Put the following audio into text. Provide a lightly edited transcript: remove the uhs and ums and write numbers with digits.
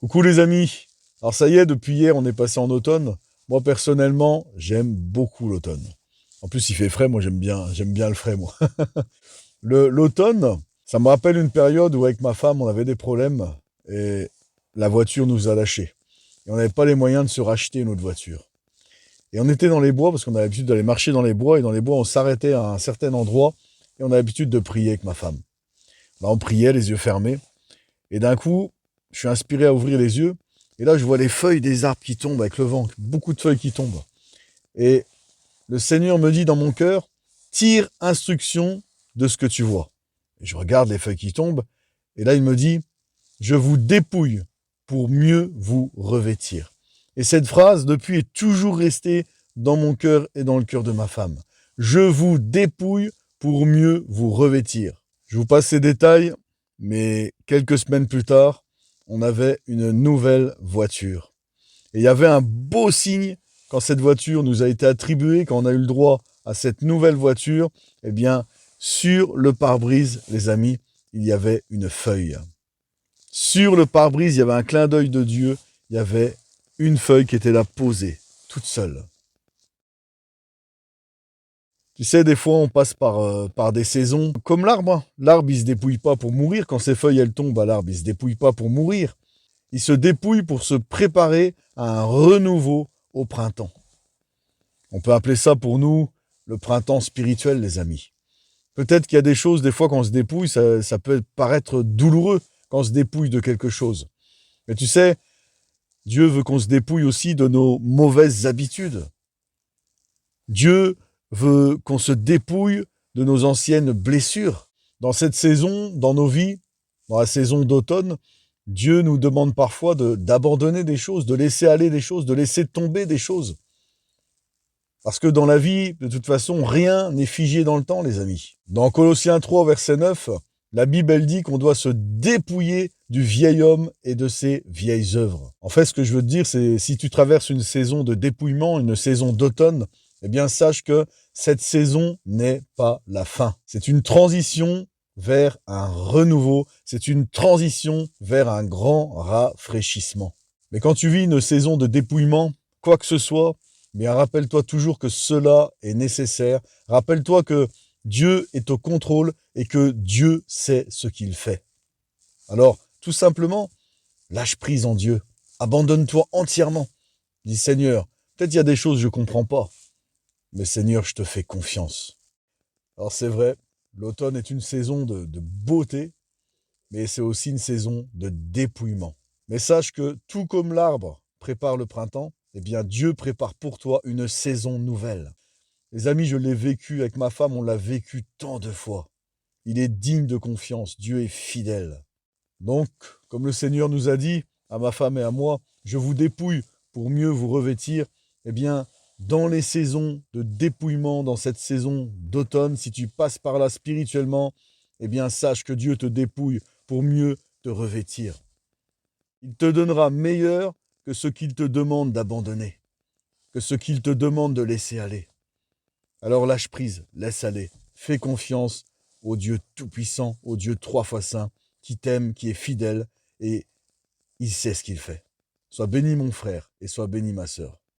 Coucou les amis. Alors ça y est, depuis hier, on est passé en automne. Moi personnellement, j'aime beaucoup l'automne. En plus, il fait frais, moi j'aime bien le frais, moi. L'automne, ça me rappelle une période où avec ma femme, on avait des problèmes et la voiture nous a lâchés. Et on n'avait pas les moyens de se racheter une autre voiture. Et on était dans les bois parce qu'on a l'habitude d'aller marcher dans les bois et dans les bois, on s'arrêtait à un certain endroit et on a l'habitude de prier avec ma femme. Là, on priait les yeux fermés et d'un coup, je suis inspiré à ouvrir les yeux. Et là, je vois les feuilles des arbres qui tombent avec le vent, beaucoup de feuilles qui tombent. Et le Seigneur me dit dans mon cœur, tire instruction de ce que tu vois. Et je regarde les feuilles qui tombent. Et là, il me dit, je vous dépouille pour mieux vous revêtir. Et cette phrase, depuis, est toujours restée dans mon cœur et dans le cœur de ma femme. Je vous dépouille pour mieux vous revêtir. Je vous passe ces détails, mais quelques semaines plus tard, on avait une nouvelle voiture. Et il y avait un beau signe quand cette voiture nous a été attribuée, quand on a eu le droit à cette nouvelle voiture. Eh bien, sur le pare-brise, les amis, il y avait une feuille. Sur le pare-brise, il y avait un clin d'œil de Dieu. Il y avait une feuille qui était là posée, toute seule. Tu sais, des fois, on passe par des saisons, comme l'arbre. Hein. L'arbre, il se dépouille pas pour mourir. Quand ses feuilles, elles tombent, l'arbre, il se dépouille pas pour mourir. Il se dépouille pour se préparer à un renouveau au printemps. On peut appeler ça pour nous le printemps spirituel, les amis. Peut-être qu'il y a des choses, des fois, quand on se dépouille, ça peut paraître douloureux quand on se dépouille de quelque chose. Mais tu sais, Dieu veut qu'on se dépouille aussi de nos mauvaises habitudes. Dieu veut qu'on se dépouille de nos anciennes blessures. Dans cette saison, dans nos vies, dans la saison d'automne, Dieu nous demande parfois d'abandonner des choses, de laisser aller des choses, de laisser tomber des choses. Parce que dans la vie, de toute façon, rien n'est figé dans le temps, les amis. Dans Colossiens 3, verset 9, la Bible, elle dit qu'on doit se dépouiller du vieil homme et de ses vieilles œuvres. En fait, ce que je veux te dire, c'est si tu traverses une saison de dépouillement, une saison d'automne, eh bien, sache que cette saison n'est pas la fin. C'est une transition vers un renouveau. C'est une transition vers un grand rafraîchissement. Mais quand tu vis une saison de dépouillement, quoi que ce soit, eh bien, rappelle-toi toujours que cela est nécessaire. Rappelle-toi que Dieu est au contrôle et que Dieu sait ce qu'il fait. Alors, tout simplement, lâche prise en Dieu. Abandonne-toi entièrement. Dis Seigneur, peut-être il y a des choses que je ne comprends pas. Mais Seigneur, je te fais confiance. Alors c'est vrai, l'automne est une saison de beauté, mais c'est aussi une saison de dépouillement. Mais sache que tout comme l'arbre prépare le printemps, eh bien Dieu prépare pour toi une saison nouvelle. Les amis, je l'ai vécu avec ma femme, on l'a vécu tant de fois. Il est digne de confiance, Dieu est fidèle. Donc, comme le Seigneur nous a dit, à ma femme et à moi, je vous dépouille pour mieux vous revêtir, eh bien, dans les saisons de dépouillement, dans cette saison d'automne, si tu passes par là spirituellement, eh bien, sache que Dieu te dépouille pour mieux te revêtir. Il te donnera meilleur que ce qu'il te demande d'abandonner, que ce qu'il te demande de laisser aller. Alors lâche prise, laisse aller, fais confiance au Dieu Tout-Puissant, au Dieu 3 fois Saint, qui t'aime, qui est fidèle, et il sait ce qu'il fait. Sois béni mon frère, et sois béni ma sœur.